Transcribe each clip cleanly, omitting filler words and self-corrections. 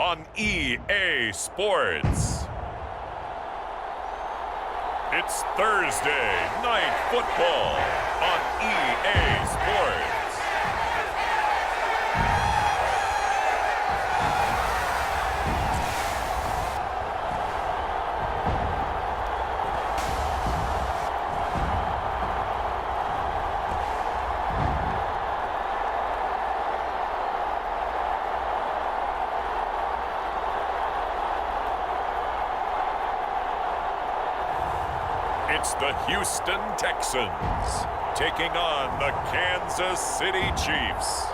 on EA Sports. It's Thursday Night Football on EA Sports. It's the Houston Texans taking on the Kansas City Chiefs.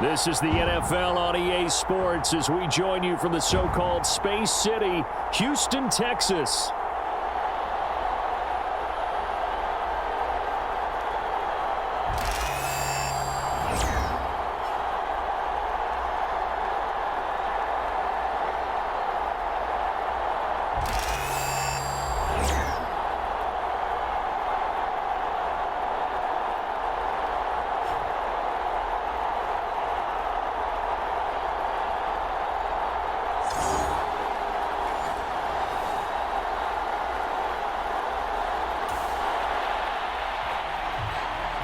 This is the NFL on EA Sports as we join you from the so-called Space City, Houston, Texas.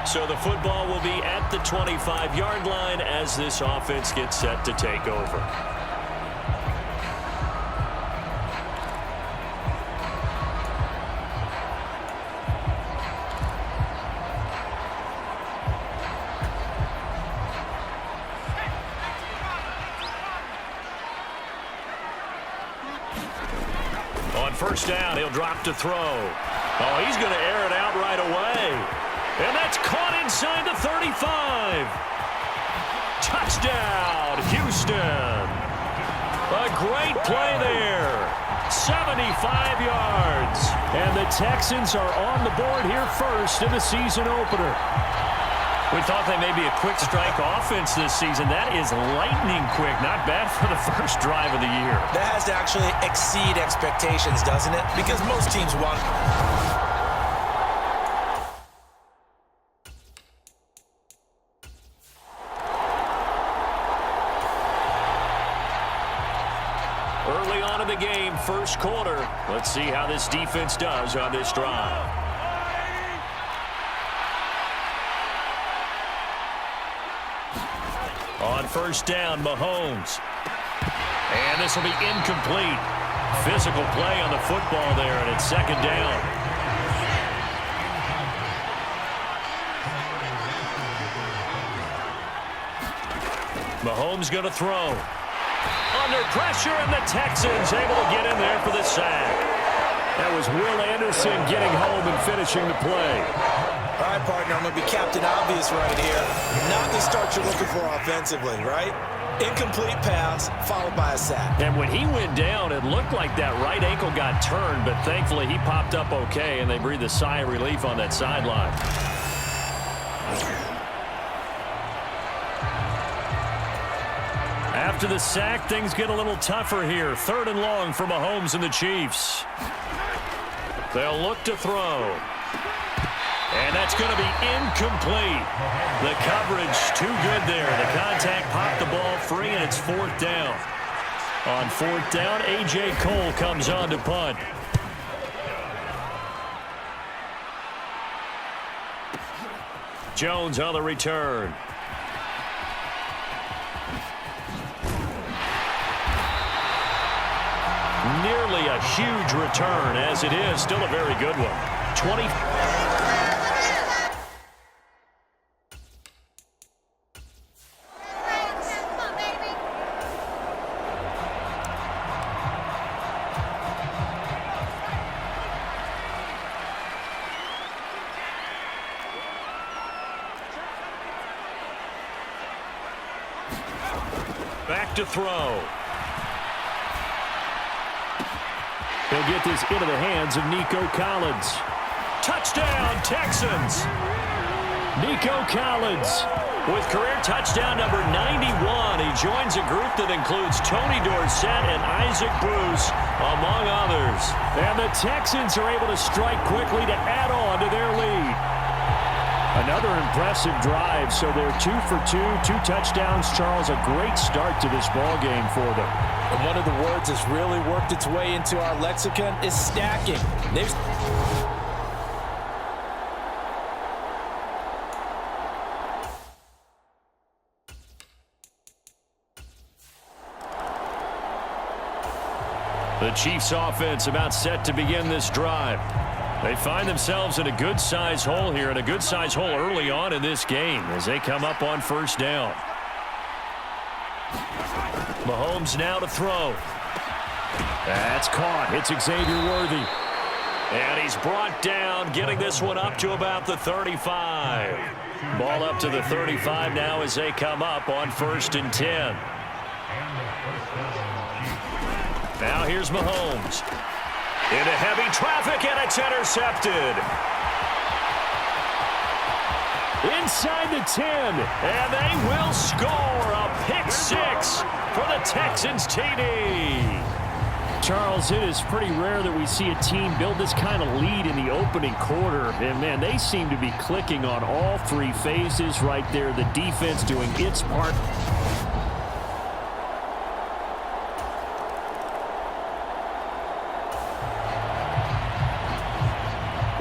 So the football will be at the 25-yard line as this offense gets set to take over. On first down, he'll drop to throw. Oh, he's going to air it out right away. And that's caught inside the 35. Touchdown, Houston. A great play there. 75 yards. And the Texans are on the board here first in the season opener. We thought they may be a quick strike offense this season. That is lightning quick. Not bad for the first drive of the year. That has to actually exceed expectations, doesn't it? Because most teams want... Early on in the game, first quarter. Let's see how this defense does on this drive. On first down, Mahomes. And this will be incomplete. Physical play on the football there, and it's second down. Mahomes going to throw. Under pressure, and the Texans able to get in there for the sack. That was Will Anderson getting home and finishing the play. All right, partner, I'm going to be Captain Obvious right here. Not the start you're looking for offensively, right? Incomplete pass, followed by a sack. And when he went down, it looked like that right ankle got turned, but thankfully he popped up okay, and they breathed a sigh of relief on that sideline. After the sack, things get a little tougher here. Third and long for Mahomes and the Chiefs. They'll look to throw. And that's going to be incomplete. The coverage too good there. The contact popped the ball free, and it's fourth down. On fourth down, A.J. Cole comes on to punt. Jones on the return. Nearly a huge return, as it is still a very good one. 20. Back to throw. He'll get this into the hands of Nico Collins. Touchdown, Texans! Nico Collins with career touchdown number 91. He joins a group that includes Tony Dorsett and Isaac Bruce, among others. And the Texans are able to strike quickly to add on to their lead. A Another impressive drive, so they're 2 for 2, 2 touchdowns. Charles, a great start to this ball game for them. And one of the words that's really worked its way into our lexicon is stacking. The Chiefs offense about set to begin this drive. They find themselves in a good-sized hole here, and a good-sized hole early on in this game as they come up on first down. Mahomes now to throw. That's caught. It's Xavier Worthy. And he's brought down, getting this one up to about the 35. Ball up to the 35 now as they come up on 1st and 10. Now here's Mahomes. Into heavy traffic, and it's intercepted. Inside the 10, and they will score a pick 6 for the Texans TD. Charles, it is pretty rare that we see a team build this kind of lead in the opening quarter. And, man, they seem to be clicking on all 3 phases right there. The defense doing its part.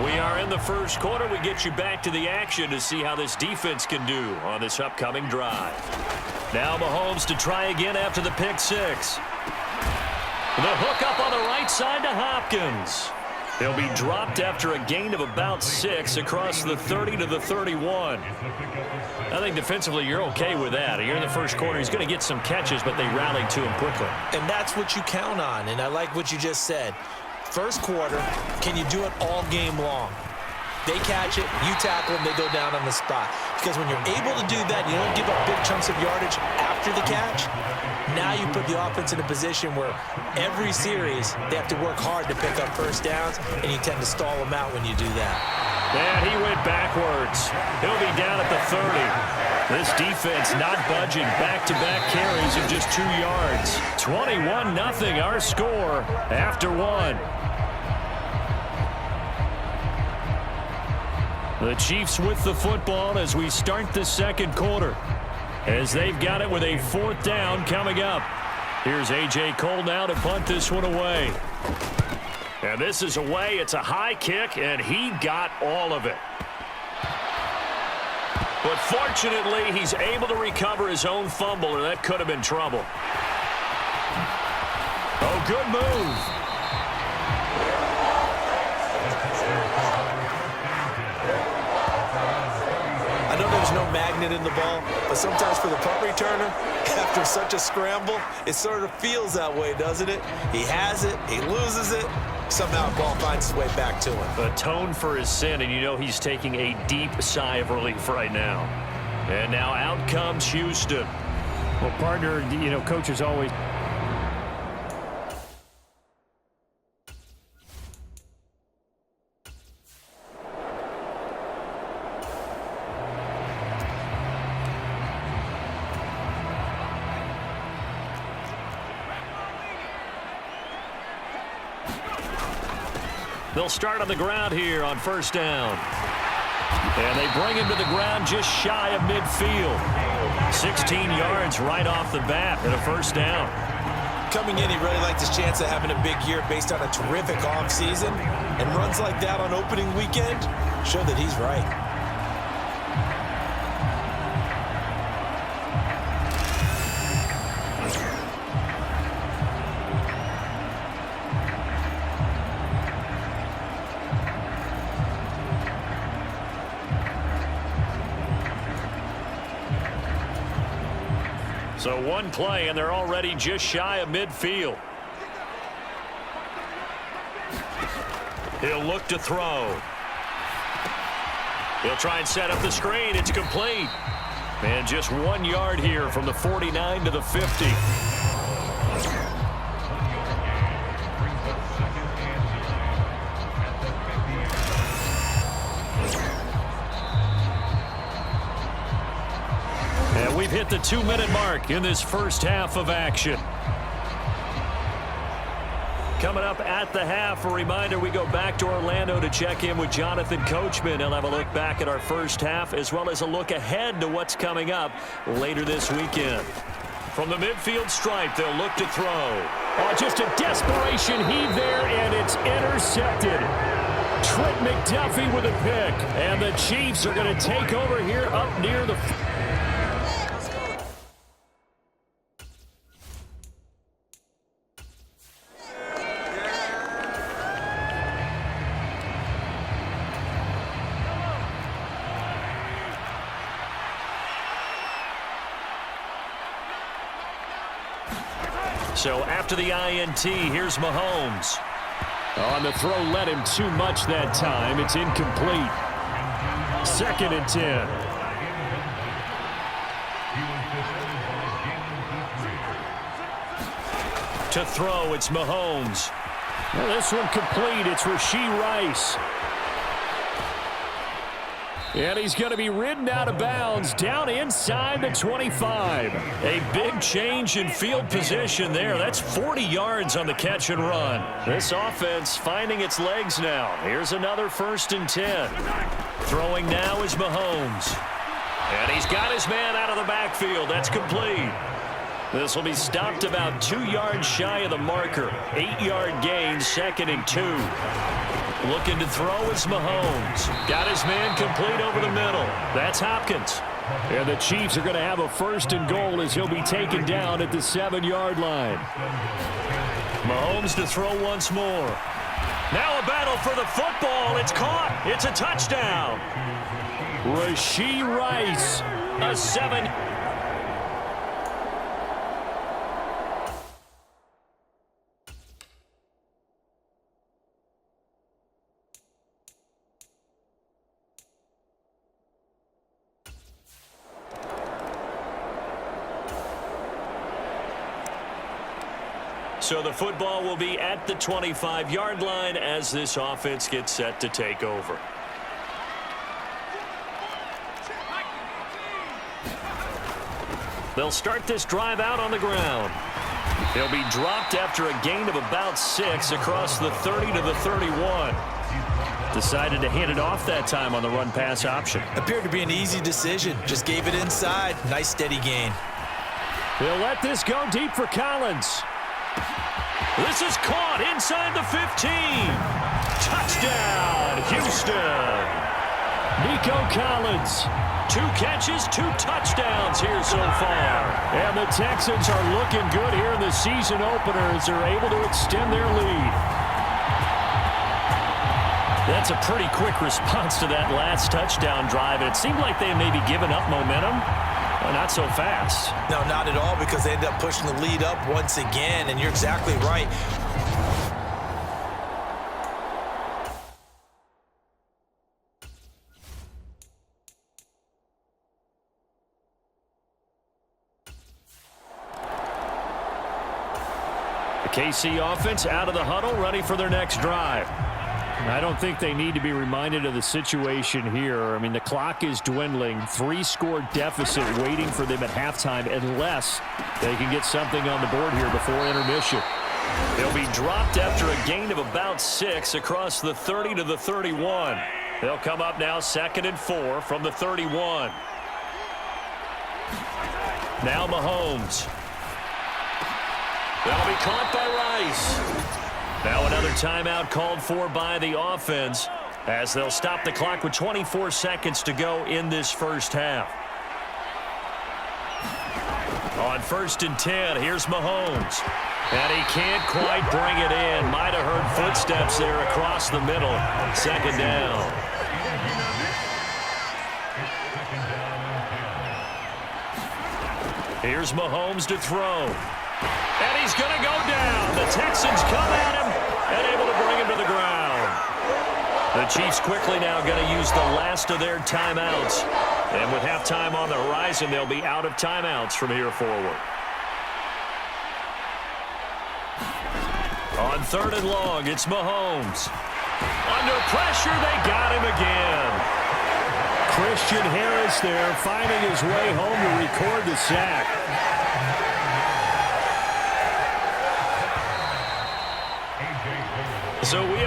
We are in the first quarter. We get you back to the action to see how this defense can do on this upcoming drive. Now Mahomes to try again after the pick 6. The hook up on the right side to Hopkins. He'll be dropped after a gain of about 6 across the 30 to the 31. I think defensively you're okay with that. You're in the first quarter. He's going to get some catches, but they rallied to him quickly. And that's what you count on, and I like what you just said. First quarter, can you do it all game long? They catch it, you tackle them, they go down on the spot. Because when you're able to do that, you don't give up big chunks of yardage after the catch. Now you put the offense in a position where every series they have to work hard to pick up first downs, and you tend to stall them out when you do that. And he went backwards. He'll be down at the 30. This defense not budging. Back-to-back carries of just 2 yards. 21-0 our score after 1. The Chiefs with the football as we start the second quarter, as they've got it with a 4th down coming up. Here's A.J. Cole now to punt this one away. And this is away. It's a high kick, and he got all of it. But fortunately, he's able to recover his own fumble, or that could have been trouble. Oh, good move. I know there's no magnet in the ball, but sometimes for the punt returner, after such a scramble, it sort of feels that way, doesn't it? He has it, he loses it, somehow the ball finds its way back to him. Atone for his sin, and you know he's taking a deep sigh of relief right now. And now out comes Houston. Well, partner, you know, coaches always... They'll start on the ground here on first down. And they bring him to the ground just shy of midfield. 16 yards right off the bat and a first down. Coming in, he really liked his chance of having a big year based on a terrific offseason. And runs like that on opening weekend show that he's right. So one play, and they're already just shy of midfield. He'll look to throw. He'll try and set up the screen. It's complete. And just 1 yard here from the 49 to the 50. And we've hit the 2-minute mark in this first half of action. Coming up at the half, a reminder, we go back to Orlando to check in with Jonathan Coachman. He'll have a look back at our first half as well as a look ahead to what's coming up later this weekend. From the midfield stripe, they'll look to throw. Oh, just a desperation heave there, and it's intercepted. Trent McDuffie with a pick. And the Chiefs are going to take over here up near the... So after the INT, here's Mahomes. On the throw, led him too much that time. It's incomplete. 2nd and 10. To throw, it's Mahomes. Well, this one complete. It's Rashee Rice. And he's going to be ridden out of bounds down inside the 25. A big change in field position there. That's 40 yards on the catch and run. This offense finding its legs now. Here's another 1st and 10. Throwing now is Mahomes. And he's got his man out of the backfield. That's complete. This will be stopped about 2 yards shy of the marker. 8-yard gain, 2nd and 2. Looking to throw is Mahomes. Got his man complete over the middle. That's Hopkins. And the Chiefs are going to have a 1st and goal as he'll be taken down at the 7-yard line. Mahomes to throw once more. Now a battle for the football. It's caught. It's a touchdown. Rashee Rice. A 7. So the football will be at the 25-yard line as this offense gets set to take over. They'll start this drive out on the ground. He'll be dropped after a gain of about 6 across the 30 to the 31. Decided to hand it off that time on the run-pass option. Appeared to be an easy decision. Just gave it inside. Nice steady gain. They'll let this go deep for Collins. This is caught inside the 15. Touchdown, Houston. Nico Collins. 2 catches, 2 touchdowns here so far. And the Texans are looking good here in the season opener as they're able to extend their lead. That's a pretty quick response to that last touchdown drive. It seemed like they may be giving up momentum. Well, not so fast. No, not at all, because they end up pushing the lead up once again, and you're exactly right. The KC offense out of the huddle, ready for their next drive. I don't think they need to be reminded of the situation here. I mean, the clock is dwindling. 3-score deficit waiting for them at halftime unless they can get something on the board here before intermission. They'll be dropped after a gain of about 6 across the 30 to the 31. They'll come up now 2nd and 4 from the 31. Now Mahomes. That'll be caught by Rice. Now another timeout called for by the offense as they'll stop the clock with 24 seconds to go in this first half. On 1st and 10, here's Mahomes. And he can't quite bring it in. Might have heard footsteps there across the middle. 2nd down. Here's Mahomes to throw. And he's going to go down. The Texans come at him and able to bring him to the ground. The Chiefs quickly now going to use the last of their timeouts. And with halftime on the horizon, they'll be out of timeouts from here forward. On 3rd and long, it's Mahomes. Under pressure, they got him again. Christian Harris there finding his way home to record the sack.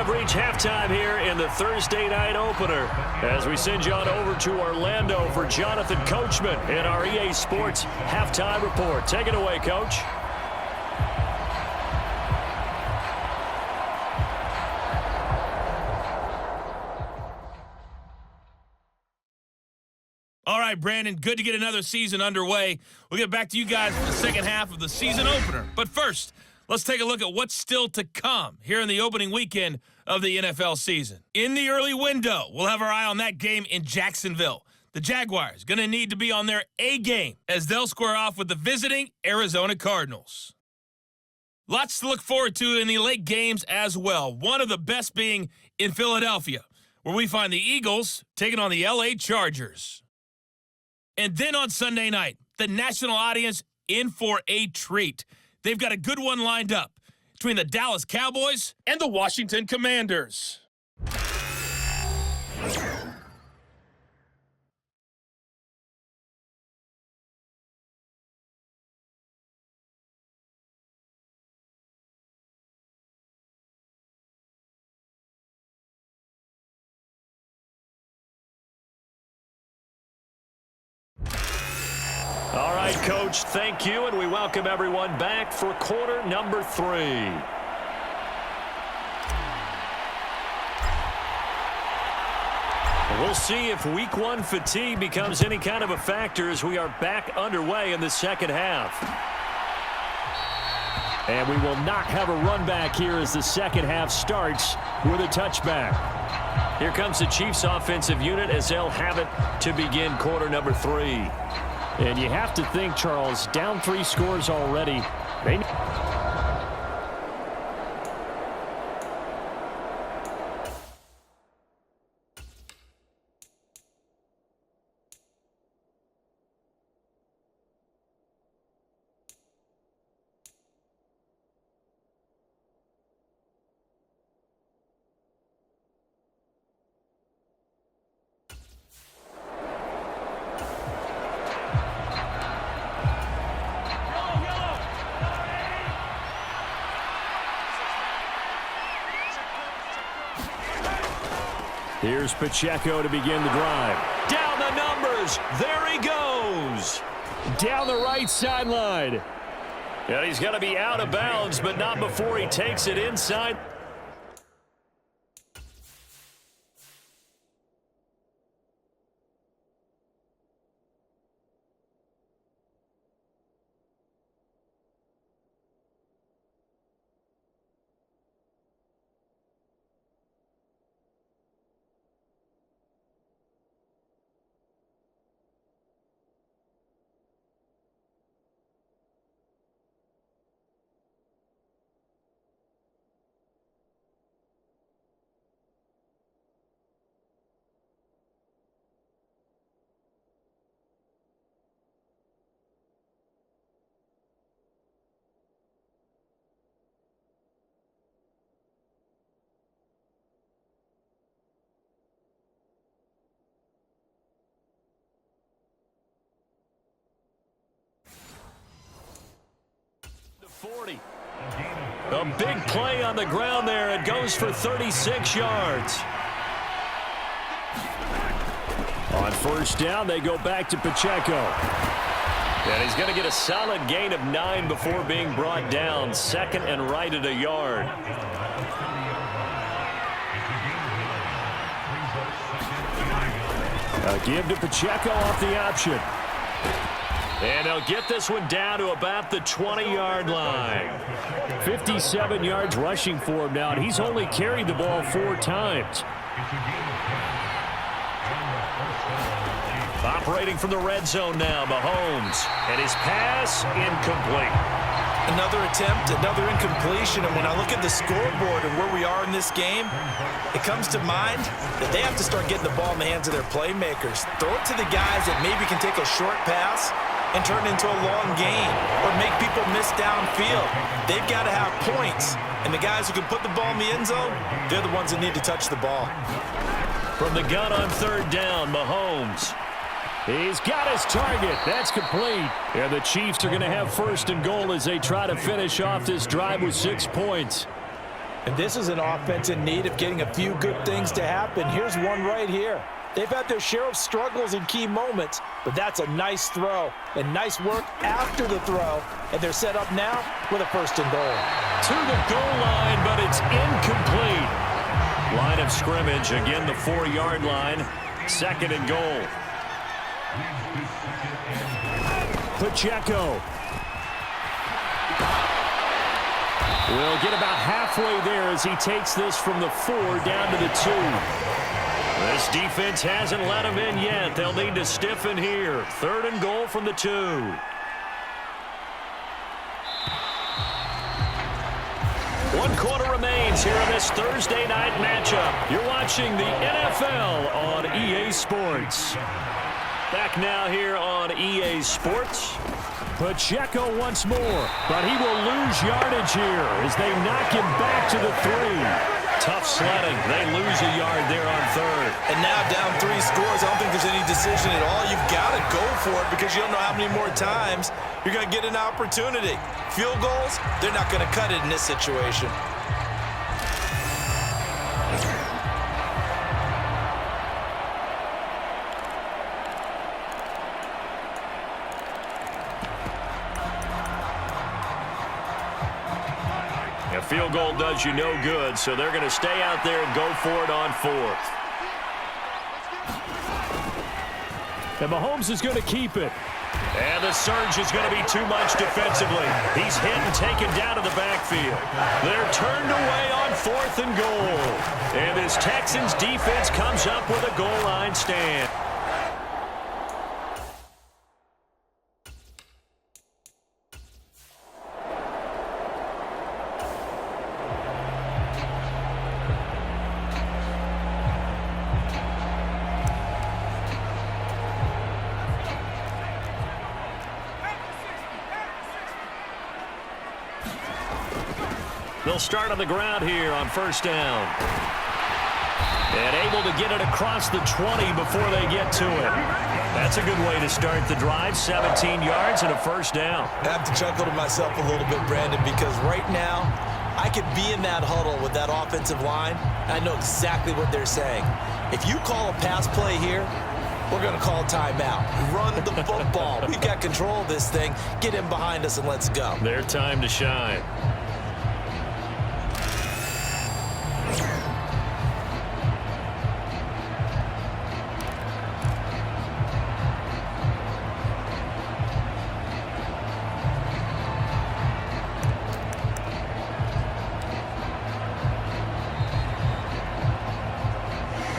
have reached halftime here in the Thursday night opener as we send you on over to Orlando for Jonathan Coachman in our EA Sports Halftime Report. Take it away, Coach. All right, Brandon, good to get another season underway. We'll get back to you guys for the second half of the season opener. But first, let's take a look at what's still to come here in the opening weekend of the NFL season. In the early window, we'll have our eye on that game in Jacksonville. The Jaguars going to need to be on their A game as they'll square off with the visiting Arizona Cardinals. Lots to look forward to in the late games as well. One of the best being in Philadelphia, where we find the Eagles taking on the LA Chargers. And then on Sunday night, the national audience in for a treat. They've got a good one lined up between the Dallas Cowboys and the Washington Commanders. All right, Coach, thank you, and we welcome everyone back for quarter number 3. We'll see if week 1 fatigue becomes any kind of a factor as we are back underway in the second half. And we will not have a run back here as the second half starts with a touchback. Here comes the Chiefs offensive unit as they'll have it to begin quarter number 3. And you have to think, Charles, down 3 scores already. They Here's Pacheco to begin the drive. Down the numbers. There he goes. Down the right sideline. And he's going to be out of bounds, but not before he takes it inside. A big play on the ground there. It goes for 36 yards. On first down, they go back to Pacheco. And he's going to get a solid gain of 9 before being brought down. Second and right at a yard. A give to Pacheco off the option. And they'll get this one down to about the 20-yard line. 57 yards rushing for him now, and he's only carried the ball 4 times. Operating from the red zone now, Mahomes. And his pass incomplete. Another attempt, another incompletion, and when I look at the scoreboard and where we are in this game, it comes to mind that they have to start getting the ball in the hands of their playmakers. Throw it to the guys that maybe can take a short pass and turn it into a long gain or make people miss downfield. They've got to have points, and the guys who can put the ball in the end zone, they're the ones that need to touch the ball. From the gun on third down, Mahomes. He's got his target. That's complete. And the Chiefs are going to have first and goal as they try to finish off this drive with 6 points. And this is an offense in need of getting a few good things to happen. Here's one right here. They've had their share of struggles in key moments, but that's a nice throw and nice work after the throw. And they're set up now with a 1st and goal. To the goal line, but it's incomplete. Line of scrimmage, again the 4-yard line. 2nd and goal. Pacheco will get about halfway there as he takes this from the 4 down to the 2. This defense hasn't let him in yet. They'll need to stiffen here. 3rd and goal from the 2. 1 quarter remains here in this Thursday night matchup. You're watching the NFL on EA Sports. Back now here on EA Sports. Pacheco once more, but he will lose yardage here as they knock him back to the 3. Tough sledding. They lose a yard there on 3rd. And now down 3 scores. I don't think there's any decision at all. You've got to go for it because you don't know how many more times you're going to get an opportunity. Field goals, they're not going to cut it in this situation. A field goal does you no good, so they're going to stay out there and go for it on 4th. And Mahomes is going to keep it. And the surge is going to be too much defensively. He's hit and taken down to the backfield. They're turned away on 4th and goal. And this Texans defense comes up with a goal line stand. They'll start on the ground here on 1st down. And able to get it across the 20 before they get to it. That's a good way to start the drive. 17 yards and a 1st down. I have to chuckle to myself a little bit, Brandon, because right now I could be in that huddle with that offensive line. I know exactly what they're saying. If you call a pass play here, we're going to call timeout. Run the football. We've got control of this thing. Get in behind us and let's go. Their time to shine.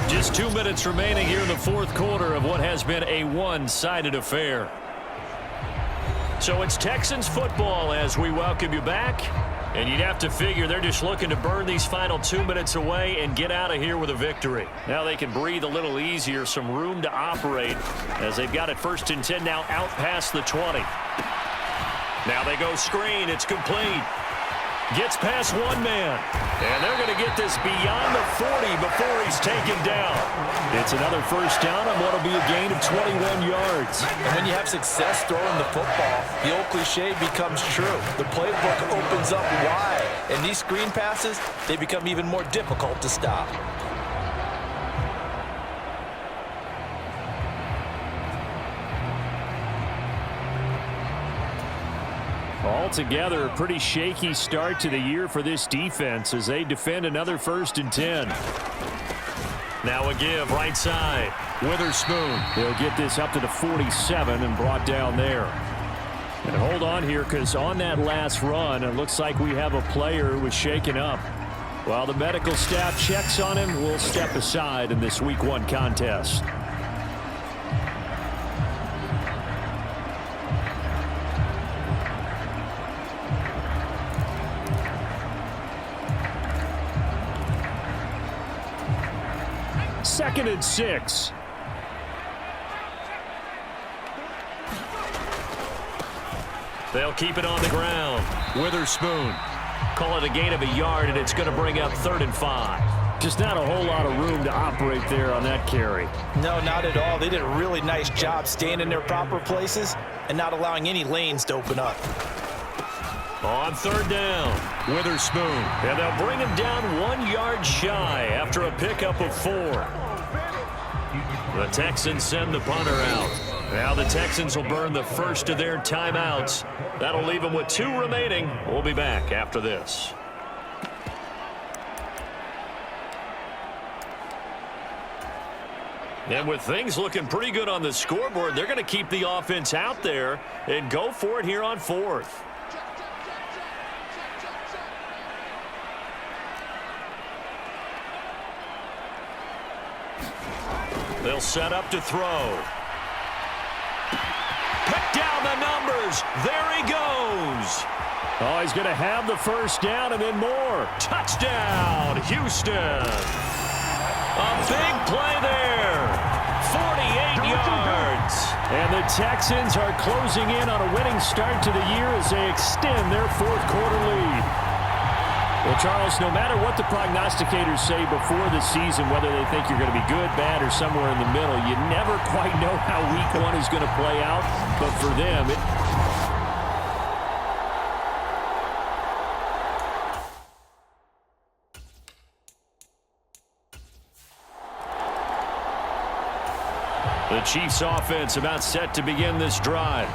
Just 2 minutes remaining here in the 4th quarter of what has been a one-sided affair. So it's Texans football as we welcome you back. And you'd have to figure they're just looking to burn these final 2 minutes away and get out of here with a victory. Now they can breathe a little easier, some room to operate as they've got it 1st and 10 now out past the 20. Now they go screen. It's complete. Gets past one man. And they're going to get this beyond the 40 before he's taken down. It's another 1st down on what will be a gain of 21 yards. And when you have success throwing the football, the old cliche becomes true. The playbook opens up wide. And these screen passes, they become even more difficult to stop. Altogether, a pretty shaky start to the year for this defense as they defend another 1st and 10. Now a give right side. Witherspoon. They'll get this up to the 47 and brought down there. And hold on here because on that last run, it looks like we have a player who was shaken up. While the medical staff checks on him, we'll step aside in this Week 1 contest. Second and 6. They'll keep it on the ground. Witherspoon. Call it a gain of a yard, and it's going to bring up 3rd and 5. Just not a whole lot of room to operate there on that carry. No, not at all. They did a really nice job staying in their proper places and not allowing any lanes to open up. On third down, Witherspoon. And they'll bring him down 1 yard shy after a pickup of 4. The Texans send the punter out. Now the Texans will burn the first of their timeouts. That'll leave them with 2 remaining. We'll be back after this. And with things looking pretty good on the scoreboard, they're going to keep the offense out there and go for it here on 4th. They'll set up to throw. Pick down the numbers. There he goes. Oh, he's going to have the first down and then more. Touchdown, Houston. A big play there. 48 yards. And the Texans are closing in on a winning start to the year as they extend their 4th quarter lead. Well, Charles, no matter what the prognosticators say before the season, whether they think you're going to be good, bad, or somewhere in the middle, you never quite know how week 1 is going to play out. But for them, the Chiefs offense about set to begin this drive.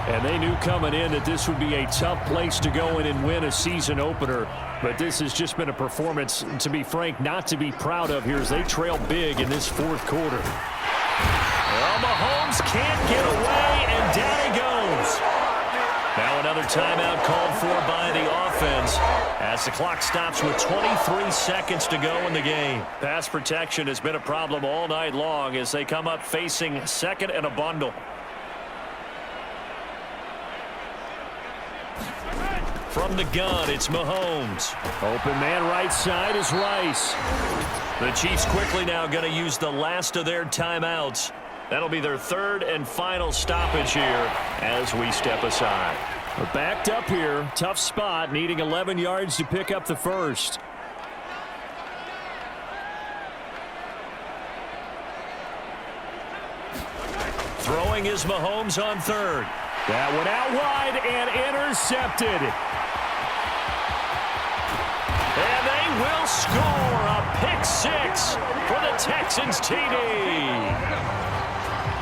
And they knew coming in that this would be a tough place to go in and win a season opener. But this has just been a performance, to be frank, not to be proud of here as they trail big in this 4th quarter. Well, Mahomes can't get away, and down he goes. Now another timeout called for by the offense as the clock stops with 23 seconds to go in the game. Pass protection has been a problem all night long as they come up facing 2nd and a bundle. From the gun, it's Mahomes. open man right side is Rice. The Chiefs quickly now going to use the last of their timeouts. That'll be their 3rd and final stoppage here as we step aside. We're backed up here. Tough spot, needing 11 yards to pick up the first. Throwing is Mahomes on 3rd. That one out wide and intercepted. And they will score a pick 6 for the Texans TD.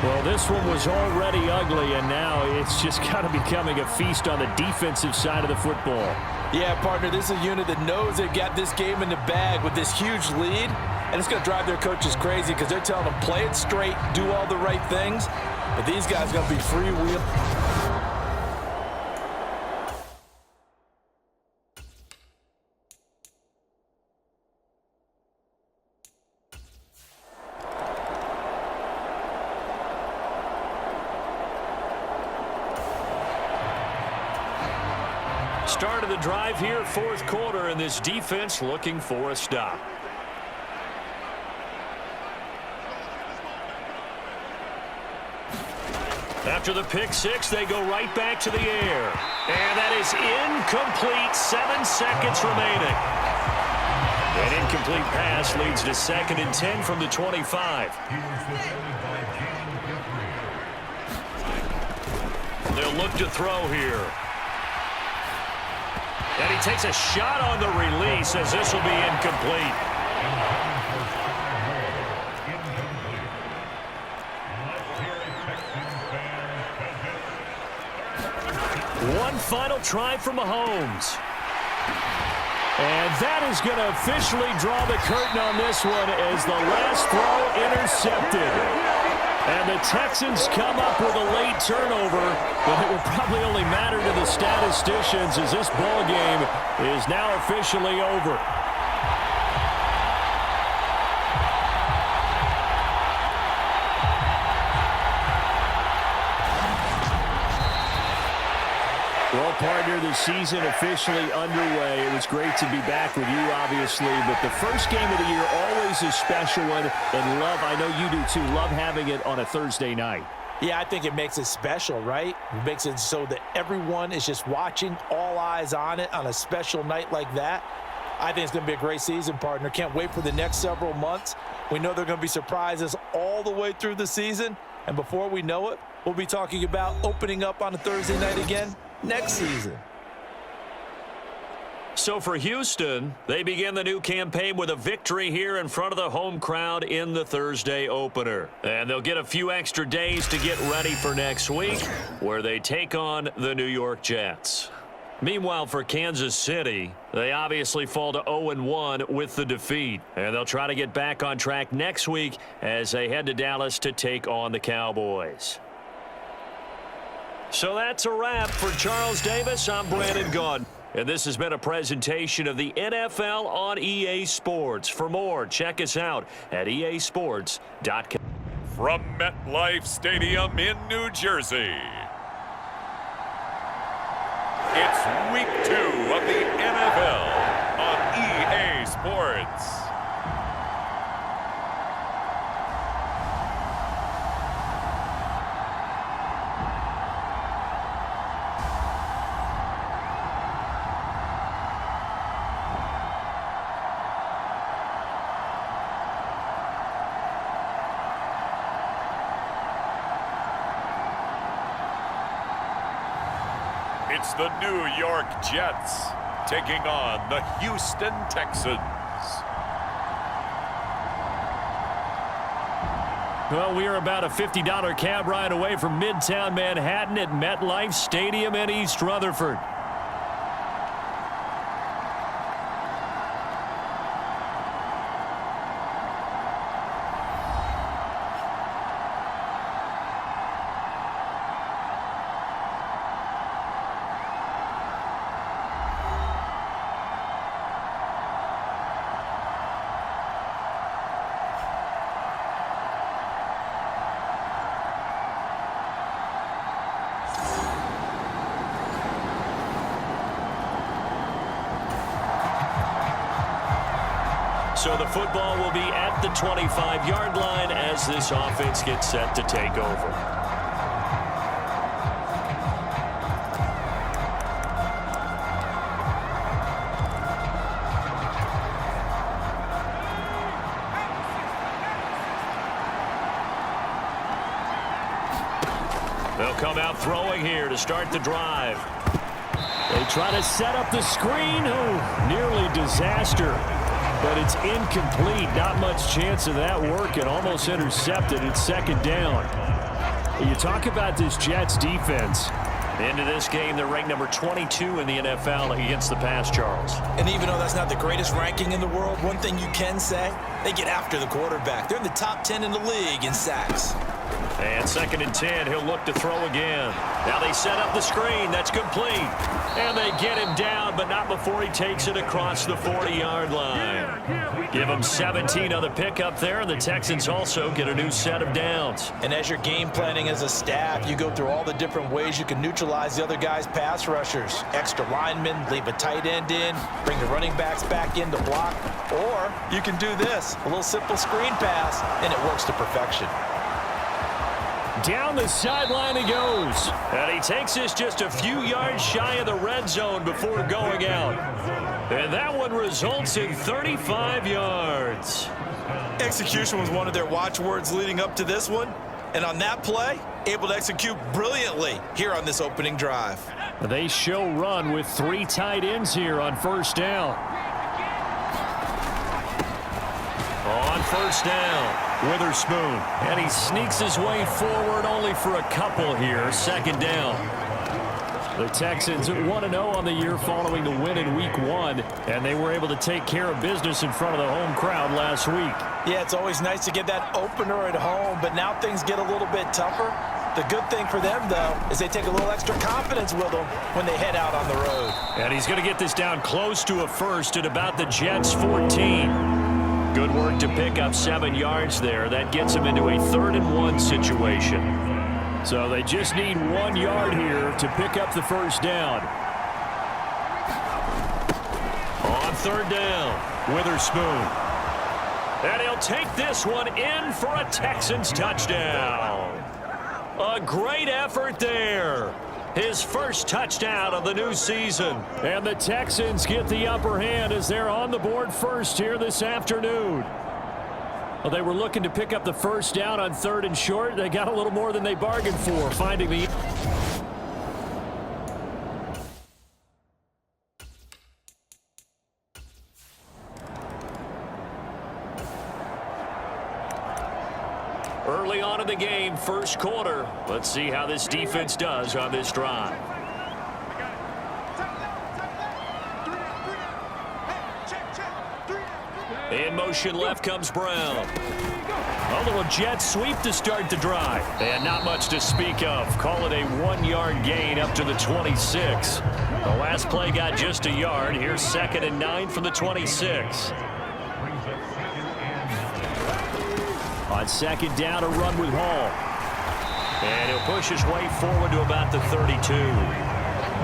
Well, this one was already ugly, and now it's just kind of becoming a feast on the defensive side of the football. Yeah, partner, this is a unit that knows they've got this game in the bag with this huge lead, and it's going to drive their coaches crazy because they're telling them play it straight, do all the right things, but these guys are going to be freewheel. Start of the drive here, 4th quarter, and this defense looking for a stop. After the pick 6, they go right back to the air. And that is incomplete. 7 seconds remaining. An incomplete pass leads to 2nd and 10 from the 25. They'll look to throw here. And he takes a shot on the release as this will be incomplete. One final try for Mahomes. And that is going to officially draw the curtain on this one as the last throw intercepted. And the Texans come up with a late turnover, but it will probably only matter to the statisticians as this ball game is now officially over. Well, partner, the season officially underway. It was great to be back with you, obviously, but the first game of the year, always a special one. And love, I know you do too, love having it on a Thursday night. Yeah, I think it makes it special, right? It makes it so that everyone is just watching, all eyes on it on a special night like that. I think it's going to be a great season, partner. Can't wait for the next several months. We know there are going to be surprises all the way through the season. And before we know it, we'll be talking about opening up on a Thursday night again next season. So for Houston, they begin the new campaign with a victory here in front of the home crowd in the Thursday opener. And they'll get a few extra days to get ready for next week, where they take on the New York Jets. Meanwhile, for Kansas City, they obviously fall to 0-1 with the defeat. And they'll try to get back on track next week as they head to Dallas to take on the Cowboys. So that's a wrap. For Charles Davis, I'm Brandon Gaudin. And this has been a presentation of the NFL on EA Sports. For more, check us out at easports.com. From MetLife Stadium in New Jersey, it's Week 2 of the NFL on EA Sports. It's the New York Jets taking on the Houston Texans. Well, we are about a $50 cab ride away from Midtown Manhattan at MetLife Stadium in East Rutherford. So the football will be at the 25-yard line as this offense gets set to take over. They'll come out throwing here to start the drive. They try to set up the screen. Oh, nearly disaster. But it's incomplete. Not much chance of that working. Almost intercepted. It's second down. You talk about this Jets defense. Into this game, they're ranked number 22 in the NFL against the pass, Charles. And even though that's not the greatest ranking in the world, one thing you can say, they get after the quarterback. They're in the top 10 in the league in sacks. And 2nd and 10, he'll look to throw again. Now they set up the screen. That's complete. And they get him down, but not before he takes it across the 40-yard line. Give him 17 on the pickup there, and the Texans also get a new set of downs. And as you're game planning as a staff, you go through all the different ways you can neutralize the other guy's pass rushers. Extra linemen, leave a tight end in, bring the running backs back in to block. Or you can do this, a little simple screen pass, and it works to perfection. Down the sideline he goes. And he takes this just a few yards shy of the red zone before going out. And that one results in 35 yards. Execution was one of their watchwords leading up to this one. And on that play, able to execute brilliantly here on this opening drive. They show run with 3 tight ends here on first down. On first down, Witherspoon. And he sneaks his way forward only for a couple here. 2nd down. The Texans 1-0 on the year following the win in Week 1. And they were able to take care of business in front of the home crowd last week. Yeah, it's always nice to get that opener at home, but now things get a little bit tougher. The good thing for them, though, is they take a little extra confidence with them when they head out on the road. And he's going to get this down close to a first at about the Jets' 14. Good work to pick up 7 yards there. That gets him into a 3rd and 1 situation. So they just need 1 yard here to pick up the first down. On 3rd down, Witherspoon. And he'll take this one in for a Texans touchdown. A great effort there. His first touchdown of the new season. And the Texans get the upper hand as they're on the board first here this afternoon. Well, they were looking to pick up the first down on 3rd and short. They got a little more than they bargained for, finding the in the game, first quarter. Let's see how this defense does on this drive. In motion left comes Brown. A little jet sweep to start the drive. And not much to speak of. Call it a 1-yard gain up to the 26. The last play got just a yard. Here's 2nd and 9 from the 26. On 2nd down, a run with Hall. And he'll push his way forward to about the 32.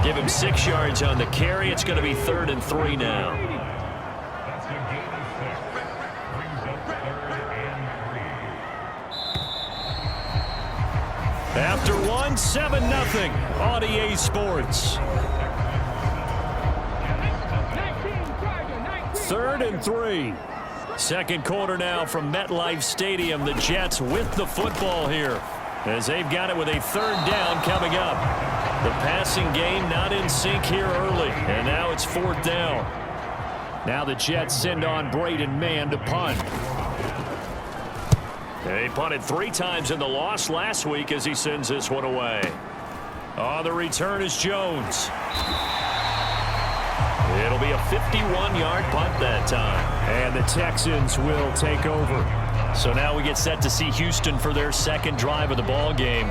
Give him 6 yards on the carry. It's going to be 3rd and 3 now. After 1, 7-0 on EA Sports. 3rd and 3. Second quarter now from MetLife Stadium. The Jets with the football here as they've got it with a 3rd down coming up. The passing game not in sync here early, and now it's 4th down. Now the Jets send on Braden Mann to punt. He punted 3 times in the loss last week as he sends this one away. On the return is Jones. It'll be a 51-yard punt that time. And the Texans will take over. So now we get set to see Houston for their 2nd drive of the ball game.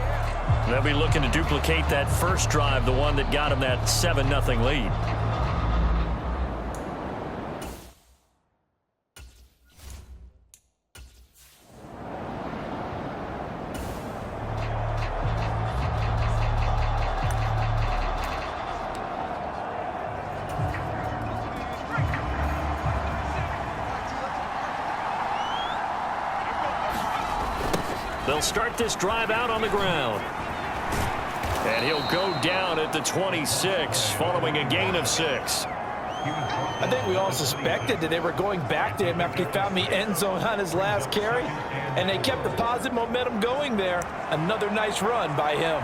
They'll be looking to duplicate that first drive, the one that got them that 7-0 lead. They'll start this drive out on the ground. And he'll go down at the 26 following a gain of 6. I think we all suspected that they were going back to him after he found the end zone on his last carry. And they kept the positive momentum going there. Another nice run by him.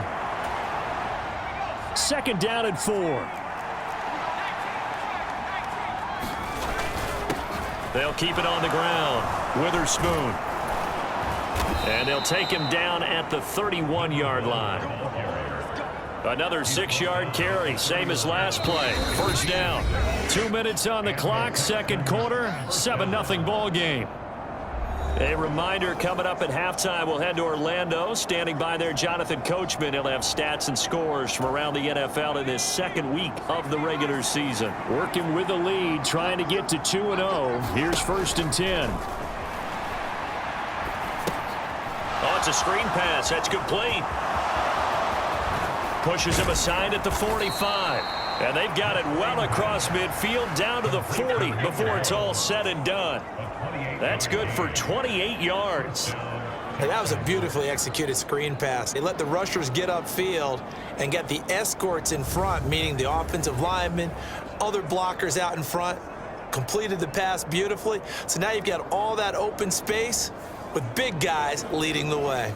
2nd down and 4. They'll keep it on the ground. Witherspoon. And they'll take him down at the 31-yard line. Another 6-yard carry, same as last play. 1st down. 2 minutes on the clock, 2nd quarter, 7-0 ball game. A reminder coming up at halftime, we'll head to Orlando. Standing by there, Jonathan Coachman. He'll have stats and scores from around the NFL in his 2nd week of the regular season. Working with the lead, trying to get to 2-0. Here's 1st and 10. Oh, it's a screen pass. That's complete. Pushes him aside at the 45. And they've got it well across midfield down to the 40 before it's all said and done. That's good for 28 yards. And that was a beautifully executed screen pass. They let the rushers get upfield and get the escorts in front, meaning the offensive linemen, other blockers out in front, completed the pass beautifully. So now you've got all that open space with big guys leading the way.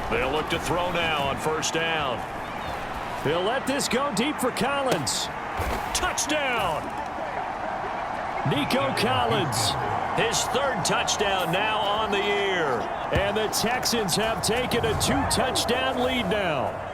They'll look to throw now on 1st down. They'll let this go deep for Collins. Touchdown! Nico Collins, his 3rd touchdown now on the year. And the Texans have taken a 2-touchdown lead now.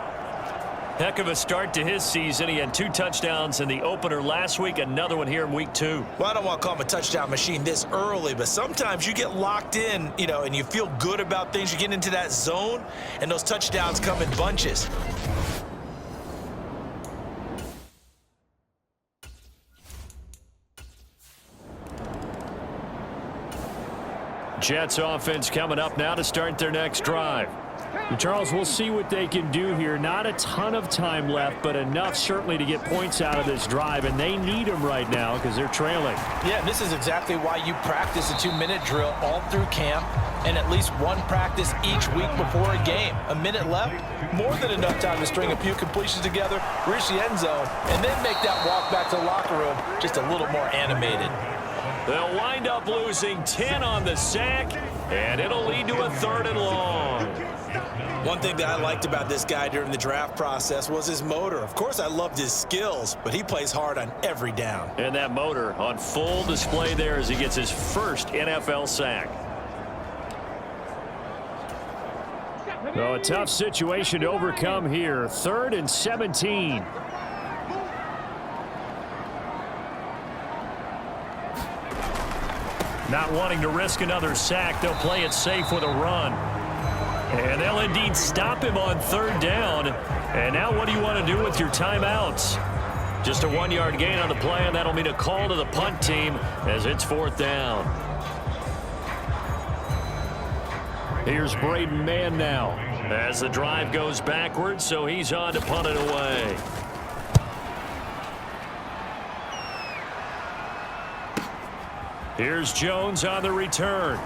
Heck of a start to his season. He had 2 touchdowns in the opener last week, another one here in week 2. Well, I don't want to call him a touchdown machine this early, but sometimes you get locked in, and you feel good about things. You get into that zone, and those touchdowns come in bunches. Jets offense coming up now to start their next drive. And Charles, we'll see what they can do here. Not a ton of time left, but enough certainly to get points out of this drive, and they need them right now because they're trailing. Yeah, this is exactly why you practice a 2-minute drill all through camp and at least one practice each week before a game. A minute left, more than enough time to string a few completions together, reach the end zone, and then make that walk back to the locker room just a little more animated. They'll wind up losing 10 on the sack, and it'll lead to a 3rd and long. One thing that I liked about this guy during the draft process was his motor. Of course, I loved his skills, but he plays hard on every down. And that motor on full display there as he gets his first NFL sack. So a tough situation to overcome here. 3rd and 17. Not wanting to risk another sack, they'll play it safe with a run. And they'll indeed stop him on 3rd down. And now what do you want to do with your timeouts? Just a 1-yard gain on the play, and that'll mean a call to the punt team as it's 4th down. Here's Braden Mann now as the drive goes backwards, so he's on to punt it away. Here's Jones on the return.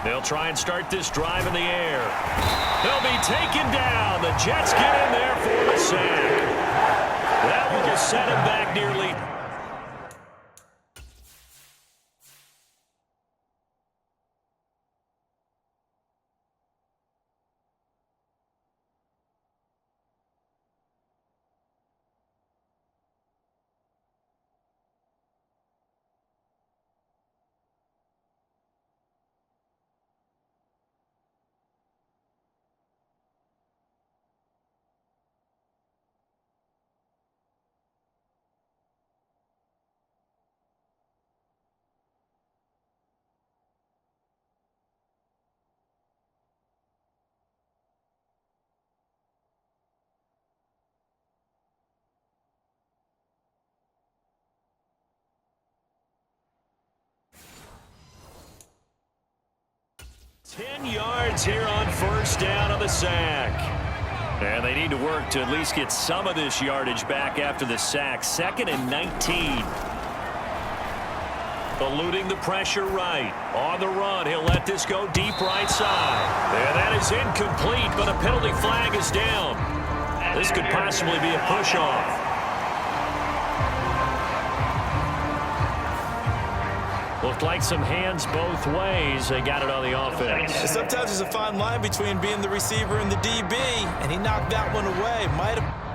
They'll try and start this drive in the air. They'll be taken down. The Jets get in there for the sack. That will set him back nearly. Ten yards here on 1st down of the sack. And they need to work to at least get some of this yardage back after the sack. 2nd and 19. Eluding the pressure right. On the run, he'll let this go deep right side. And that is incomplete, but a penalty flag is down. This could possibly be a push-off. Looked like some hands both ways. They got it on the offense. Sometimes there's a fine line between being the receiver and the DB, and he knocked that one away. Might have.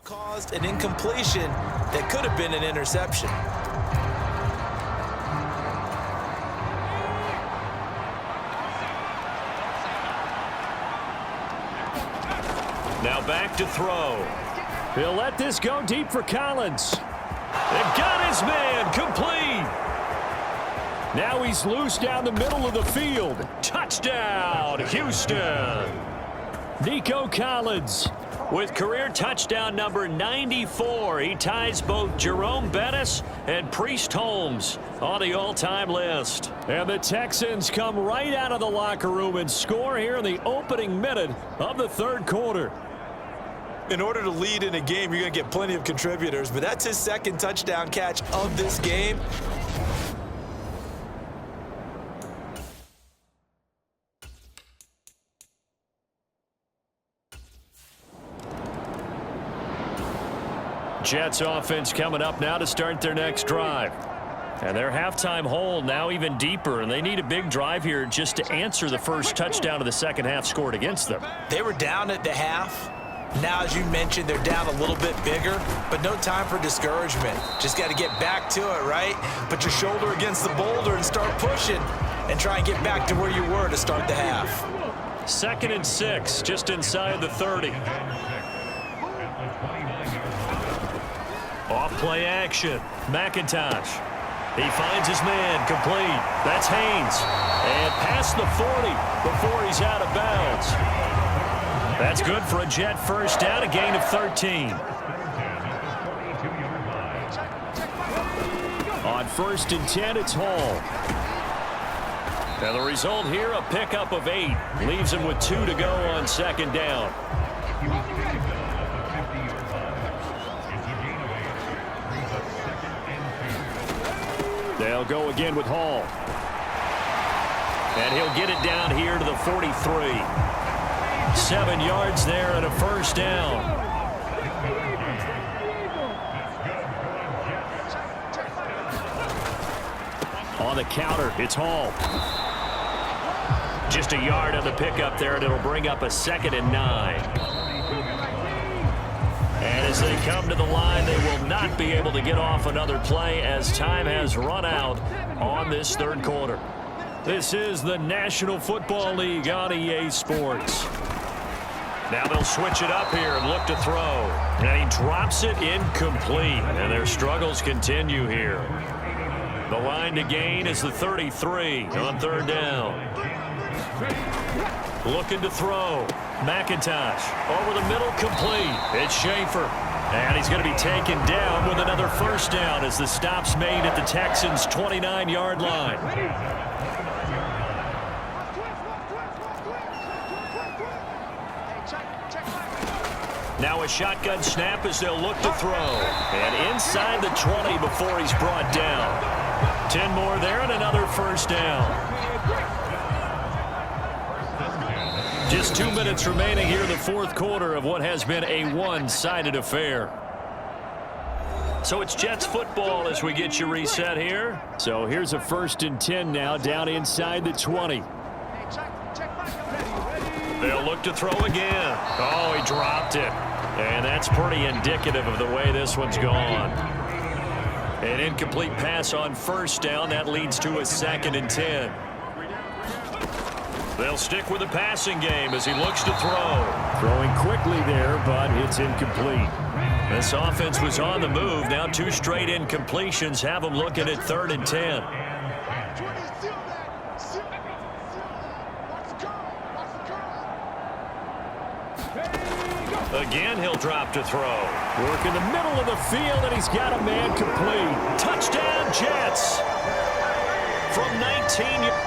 Caused an incompletion that could have been an interception. Now back to throw. He'll let this go deep for Collins. And got his man complete. Now he's loose down the middle of the field. Touchdown, Houston. Nico Collins with career touchdown number 94. He ties both Jerome Bettis and Priest Holmes on the all-time list. And the Texans come right out of the locker room and score here in the opening minute of the 3rd quarter. In order to lead in a game, you're going to get plenty of contributors, but that's his 2nd touchdown catch of this game. Jets offense coming up now to start their next drive. And their halftime hole now even deeper, and they need a big drive here just to answer the first touchdown of the second half scored against them. They were down at the half. Now, as you mentioned, they're down a little bit bigger, but no time for discouragement. Just got to get back to it, right? Put your shoulder against the boulder and start pushing and try and get back to where you were to start the half. 2nd and 6, just inside the 30. Off play action. McIntosh. He finds his man, complete. That's Haynes. And past the 40 before he's out of bounds. That's good for a Jet first down, a gain of 13. On 1st and 10, it's Hall. And the result here, a pickup of 8. Leaves him with 2 to go on 2nd down. They'll go again with Hall. And he'll get it down here to the 43. 7 yards there and a first down. On the counter, it's Hall. Just a yard on the pickup there, and it'll bring up a 2nd and 9. And as they come to the line, they will not be able to get off another play as time has run out on this 3rd quarter. This is the National Football League on EA Sports. Now they'll switch it up here and look to throw. And he drops it incomplete. And their struggles continue here. The line to gain is the 33 on 3rd down. Looking to throw. McIntosh over the middle, complete. It's Schaefer. And he's going to be taken down with another first down as the stop's made at the Texans' 29-yard line. Now a shotgun snap as they'll look to throw. And inside the 20 before he's brought down. 10 more there and another first down. Just 2 minutes remaining here in the 4th quarter of what has been a one-sided affair. So it's Jets football as we get you reset here. So here's a 1st and 10 now down inside the 20. They'll look to throw again. Oh, he dropped it. And that's pretty indicative of the way this one's gone. An incomplete pass on first down. That leads to a 2nd and 10. They'll stick with the passing game as he looks to throw. Throwing quickly there, but it's incomplete. This offense was on the move. Now 2 straight incompletions have them looking at 3rd and 10. Again, he'll drop to throw. Work in the middle of the field, and he's got a man complete. Touchdown, Jets! From 19 yards.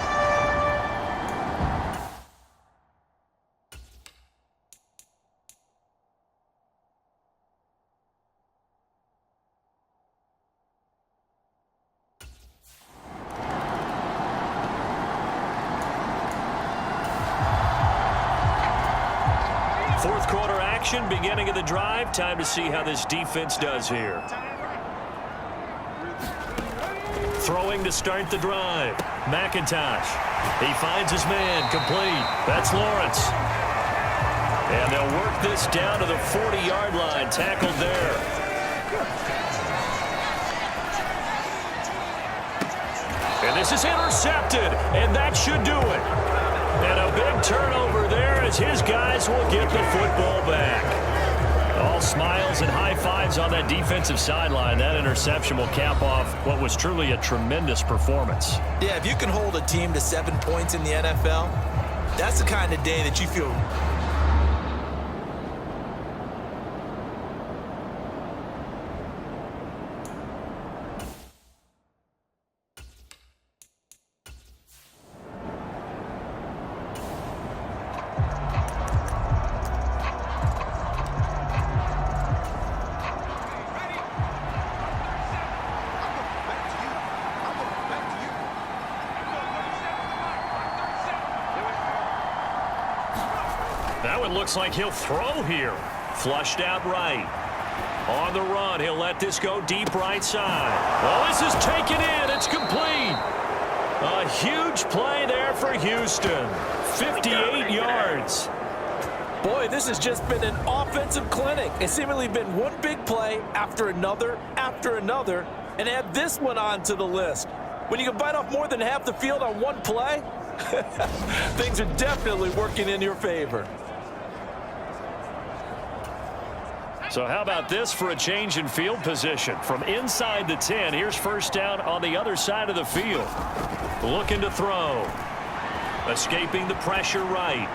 Fourth quarter action, beginning of the drive. Time to see how this defense does here. Throwing to start the drive. McIntosh. He finds his man, complete. That's Lawrence. And they'll work this down to the 40-yard line, tackled there. And this is intercepted, and that should do it. And a big turnover there as his guys will get the football back. All smiles and high fives on that defensive sideline. That interception will cap off what was truly a tremendous performance. Yeah, if you can hold a team to 7 points in the NFL, that's the kind of day that you feel. That one looks like he'll throw here. Flushed out right. On the run, he'll let this go deep right side. Well, this is taken in. It's complete. A huge play there for Houston. 58 yards. Boy, this has just been an offensive clinic. It's seemingly been one big play after another, and add this one onto the list. When you can bite off more than half the field on one play, things are definitely working in your favor. So how about this for a change in field position? From inside the 10, here's first down on the other side of the field. Looking to throw. Escaping the pressure right.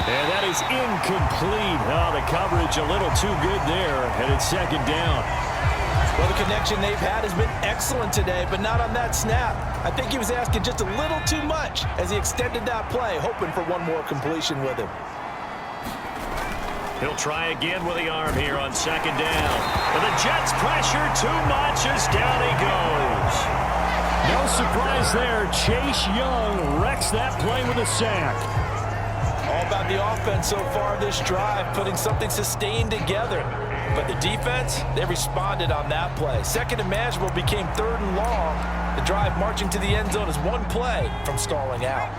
And that is incomplete. Oh, the coverage a little too good there, and it's second down. Well, the connection they've had has been excellent today, but not on that snap. I think he was asking just a little too much as he extended that play, hoping for one more completion with him. He'll try again with the arm here on second down. But the Jets pressure too much as down he goes. No surprise there. Chase Young wrecks that play with a sack. All about the offense so far this drive, putting something sustained together. But the defense, they responded on that play. Second and manageable became third and long. The drive marching to the end zone is one play from stalling out.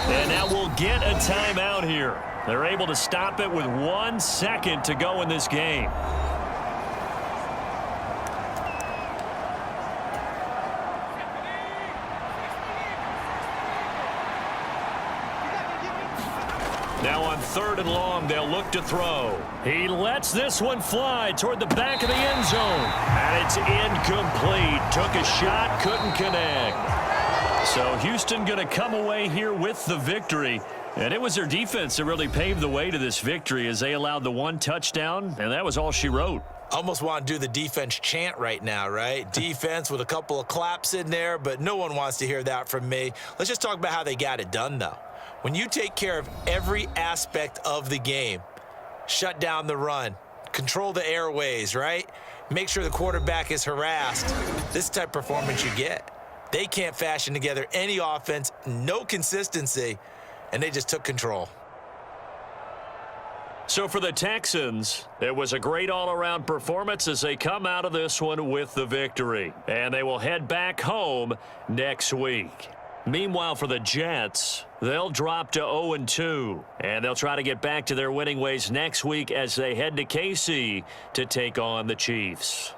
And now we'll get a timeout here. They're able to stop it with 1 second to go in this game. Now on third and long, they'll look to throw. He lets this one fly toward the back of the end zone. And it's incomplete. Took a shot, couldn't connect. So Houston going to come away here with the victory. And it was their defense that really paved the way to this victory as they allowed the one touchdown, and that was all she wrote. Almost want to do the defense chant right now, right? Defense with a couple of claps in there, but no one wants to hear that from me. Let's just talk about how they got it done, though. When you take care of every aspect of the game, shut down the run, control the airways, right? Make sure the quarterback is harassed. This type of performance you get. They can't fashion together any offense, no consistency, and they just took control. So for the Texans, it was a great all-around performance as they come out of this one with the victory. And they will head back home next week. Meanwhile, for the Jets, they'll drop to 0-2, and they'll try to get back to their winning ways next week as they head to KC to take on the Chiefs.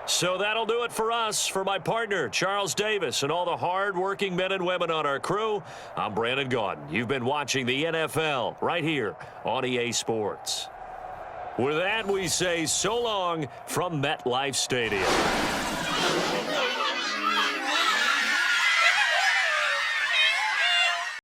So that'll do it for us. For my partner, Charles Davis, and all the hard-working men and women on our crew, I'm Brandon Gaudin. You've been watching the NFL right here on EA Sports. With that, we say so long from MetLife Stadium.